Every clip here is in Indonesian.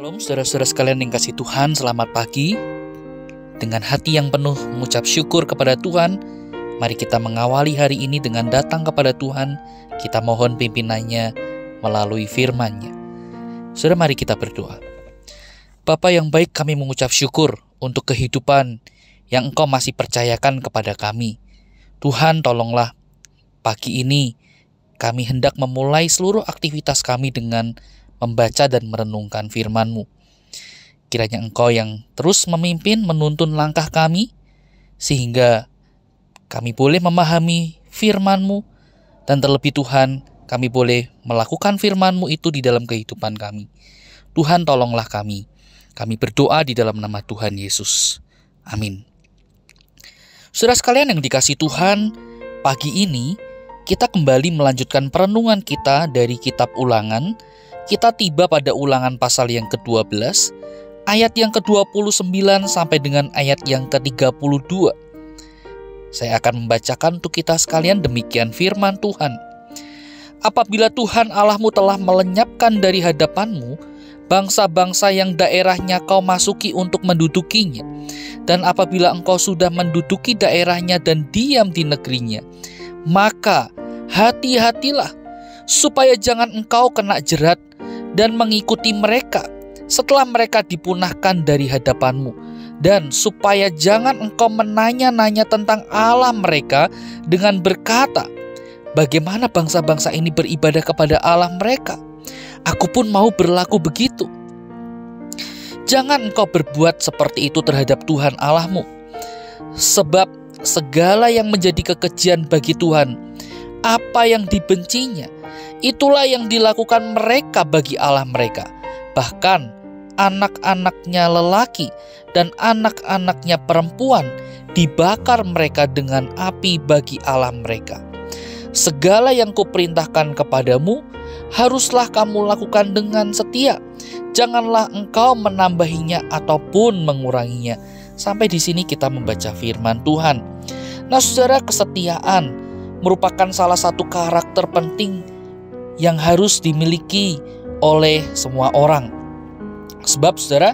Shalom saudara-saudara sekalian yang kasih Tuhan, selamat pagi. Dengan hati yang penuh mengucap syukur kepada Tuhan, mari kita mengawali hari ini dengan datang kepada Tuhan. Kita mohon pimpinannya melalui firman-Nya. Saudara, mari kita berdoa. Bapa yang baik, kami mengucap syukur untuk kehidupan yang Engkau masih percayakan kepada kami. Tuhan, tolonglah pagi ini kami hendak memulai seluruh aktivitas kami dengan membaca dan merenungkan firman-Mu. Kiranya Engkau yang terus memimpin, menuntun langkah kami, sehingga kami boleh memahami firman-Mu, dan terlebih Tuhan, kami boleh melakukan firman-Mu itu di dalam kehidupan kami. Tuhan, tolonglah kami. Kami berdoa di dalam nama Tuhan Yesus. Amin. Saudara sekalian yang dikasihi Tuhan, pagi ini kita kembali melanjutkan perenungan kita dari kitab Ulangan. Kita tiba pada Ulangan pasal yang ke-12, ayat yang ke-29 sampai dengan ayat yang ke-32. Saya akan membacakan untuk kita sekalian demikian firman Tuhan. Apabila Tuhan Allahmu telah melenyapkan dari hadapanmu bangsa-bangsa yang daerahnya kau masuki untuk mendudukinya, dan apabila engkau sudah menduduki daerahnya dan diam di negerinya, maka hati-hatilah supaya jangan engkau kena jerat dan mengikuti mereka setelah mereka dipunahkan dari hadapanmu, dan supaya jangan engkau menanya-nanya tentang Allah mereka dengan berkata, bagaimana bangsa-bangsa ini beribadah kepada Allah mereka? Aku pun mau berlaku begitu. Jangan engkau berbuat seperti itu terhadap Tuhan Allahmu, sebab segala yang menjadi kekejian bagi Tuhan, apa yang dibencinya, itulah yang dilakukan mereka bagi Allah mereka. Bahkan anak-anaknya lelaki dan anak-anaknya perempuan dibakar mereka dengan api bagi Allah mereka. Segala yang kuperintahkan kepadamu haruslah kamu lakukan dengan setia. Janganlah engkau menambahinya ataupun menguranginya. Sampai di sini kita membaca firman Tuhan. Nah, saudara, kesetiaan merupakan salah satu karakter penting yang harus dimiliki oleh semua orang. Sebab saudara,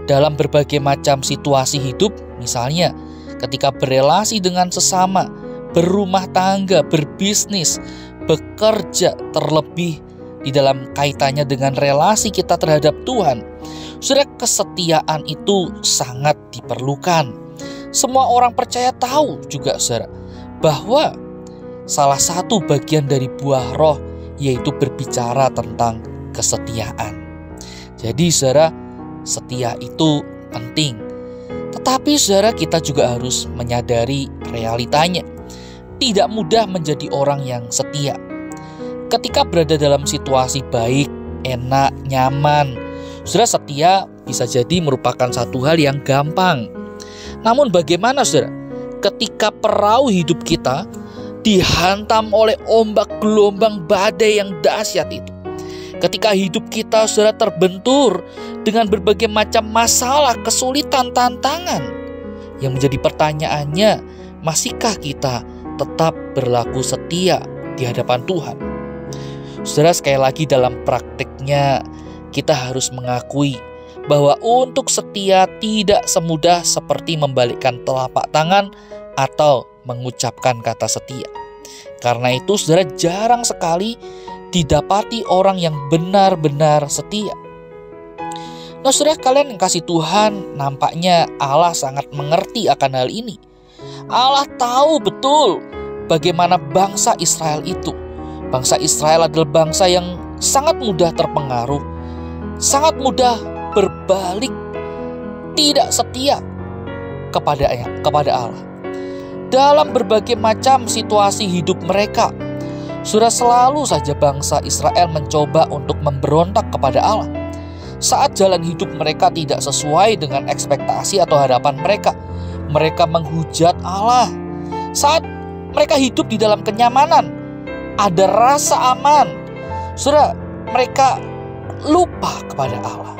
dalam berbagai macam situasi hidup, misalnya ketika berelasi dengan sesama, berumah tangga, berbisnis, bekerja, terlebih di dalam kaitannya dengan relasi kita terhadap Tuhan, saudara, kesetiaan itu sangat diperlukan. Semua orang percaya tahu juga saudara, bahwa salah satu bagian dari buah roh yaitu berbicara tentang kesetiaan. Jadi saudara, setia itu penting. Tetapi saudara, kita juga harus menyadari realitanya. Tidak mudah menjadi orang yang setia. Ketika berada dalam situasi baik, enak, nyaman, saudara, setia bisa jadi merupakan satu hal yang gampang. Namun bagaimana saudara, ketika perahu hidup kita dihantam oleh ombak gelombang badai yang dahsyat itu? Ketika hidup kita saudara terbentur dengan berbagai macam masalah, kesulitan, tantangan, yang menjadi pertanyaannya, masihkah kita tetap berlaku setia di hadapan Tuhan? Saudara, sekali lagi dalam praktiknya kita harus mengakui bahwa untuk setia tidak semudah seperti membalikkan telapak tangan atau mengucapkan kata setia. Karena itu saudara, jarang sekali didapati orang yang benar-benar setia. Nah saudara, kalian yang kasih Tuhan, nampaknya Allah sangat mengerti akan hal ini. Allah tahu betul bagaimana bangsa Israel itu. Bangsa Israel adalah bangsa yang sangat mudah terpengaruh, sangat mudah berbalik, tidak setia kepada Allah. Dalam berbagai macam situasi hidup mereka, sudah selalu saja bangsa Israel mencoba untuk memberontak kepada Allah. Saat jalan hidup mereka tidak sesuai dengan ekspektasi atau harapan mereka, mereka menghujat Allah. Saat mereka hidup di dalam kenyamanan, ada rasa aman, saudara, mereka lupa kepada Allah.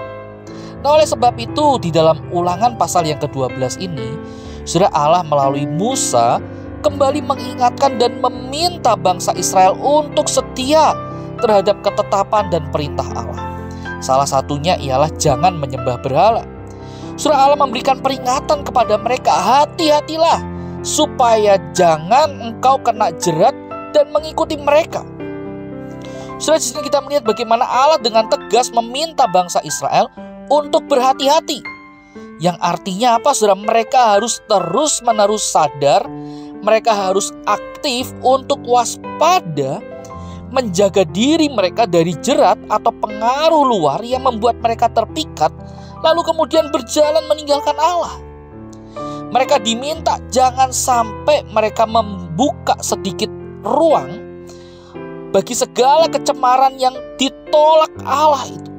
Nah, oleh sebab itu di dalam Ulangan pasal yang ke-12 ini, saudara, Allah melalui Musa kembali mengingatkan dan meminta bangsa Israel untuk setia terhadap ketetapan dan perintah Allah. Salah satunya ialah jangan menyembah berhala. Saudara, Allah memberikan peringatan kepada mereka, hati-hatilah supaya jangan engkau kena jerat dan mengikuti mereka. Saudara, di sini kita melihat bagaimana Allah dengan tegas meminta bangsa Israel untuk berhati-hati. Yang artinya apa, saudara? Mereka harus terus-menerus sadar, mereka harus aktif untuk waspada, menjaga diri mereka dari jerat atau pengaruh luar yang membuat mereka terpikat, lalu kemudian berjalan meninggalkan Allah. Mereka diminta jangan sampai mereka membuka sedikit ruang bagi segala kecemaran yang ditolak Allah itu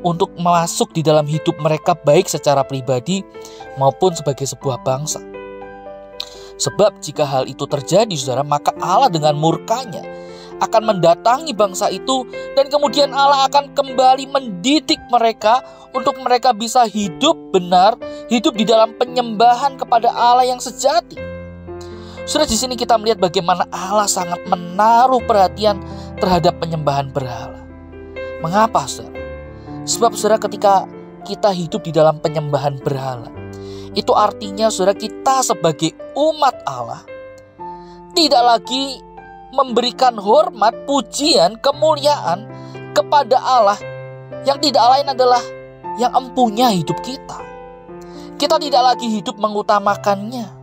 untuk masuk di dalam hidup mereka, baik secara pribadi maupun sebagai sebuah bangsa. Sebab jika hal itu terjadi, saudara, maka Allah dengan murkanya akan mendatangi bangsa itu, dan kemudian Allah akan kembali mendidik mereka untuk mereka bisa hidup benar, hidup di dalam penyembahan kepada Allah yang sejati. Saudara, di sini kita melihat bagaimana Allah sangat menaruh perhatian terhadap penyembahan berhala. Mengapa, saudara? Sebab, saudara, ketika kita hidup di dalam penyembahan berhala, itu artinya, saudara, kita sebagai umat Allah tidak lagi memberikan hormat, pujian, kemuliaan kepada Allah yang tidak lain adalah yang empunya hidup kita. Kita tidak lagi hidup mengutamakannya.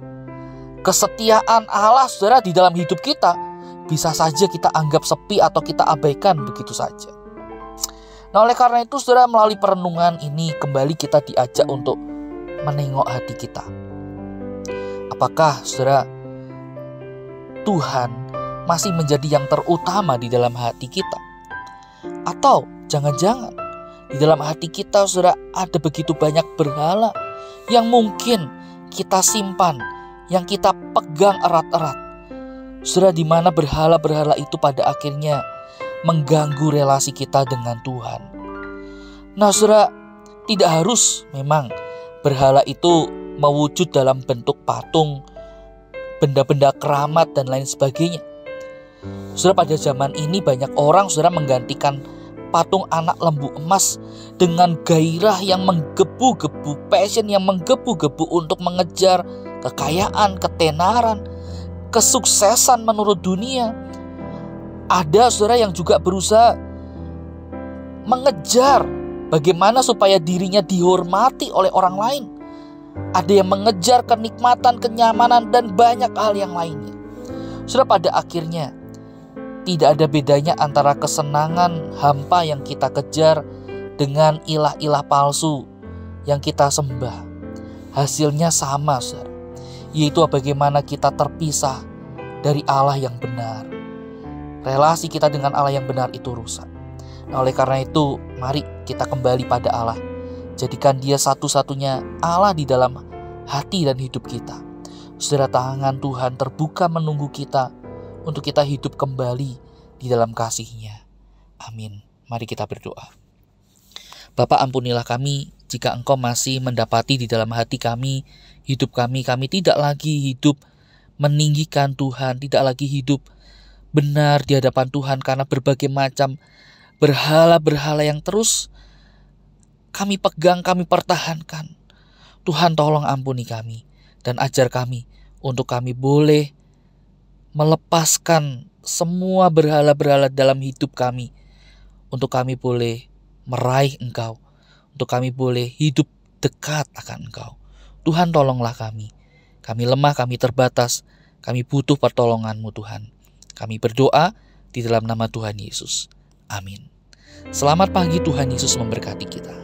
Kesetiaan Allah, saudara, di dalam hidup kita bisa saja kita anggap sepi atau kita abaikan begitu saja. Nah, oleh karena itu, saudara, melalui perenungan ini kembali kita diajak untuk menengok hati kita. Apakah, saudara, Tuhan masih menjadi yang terutama di dalam hati kita? Atau jangan-jangan di dalam hati kita, saudara, ada begitu banyak berhala yang mungkin kita simpan, yang kita pegang erat-erat. Saudara, di mana berhala-berhala itu pada akhirnya mengganggu relasi kita dengan Tuhan. Nah, saudara, tidak harus memang berhala itu mewujud dalam bentuk patung, benda-benda keramat dan lain sebagainya. Saudara, pada zaman ini banyak orang, saudara, menggantikan patung anak lembu emas dengan gairah yang menggebu-gebu, passion yang menggebu-gebu untuk mengejar kekayaan, ketenaran, kesuksesan menurut dunia. Ada, saudara, yang juga berusaha mengejar bagaimana supaya dirinya dihormati oleh orang lain. Ada yang mengejar kenikmatan, kenyamanan, dan banyak hal yang lainnya. Saudara, pada akhirnya tidak ada bedanya antara kesenangan hampa yang kita kejar dengan ilah-ilah palsu yang kita sembah. Hasilnya sama, saudara, yaitu bagaimana kita terpisah dari Allah yang benar. Relasi kita dengan Allah yang benar itu rusak. Nah, oleh karena itu, mari kita kembali pada Allah. Jadikan Dia satu-satunya Allah di dalam hati dan hidup kita. Saudara, tangan Tuhan terbuka menunggu kita untuk kita hidup kembali di dalam kasih-Nya. Amin. Mari kita berdoa. Bapa, ampunilah kami jika Engkau masih mendapati di dalam hati kami, hidup kami tidak lagi hidup meninggikan Tuhan, tidak lagi hidup benar di hadapan Tuhan karena berbagai macam berhala-berhala yang terus kami pegang, kami pertahankan. Tuhan, tolong ampuni kami dan ajar kami untuk kami boleh melepaskan semua berhala-berhala dalam hidup kami, untuk kami boleh meraih Engkau, untuk kami boleh hidup dekat akan Engkau. Tuhan, tolonglah kami. Kami lemah, kami terbatas, kami butuh pertolongan-Mu, Tuhan. Kami berdoa di dalam nama Tuhan Yesus. Amin. Selamat pagi, Tuhan Yesus memberkati kita.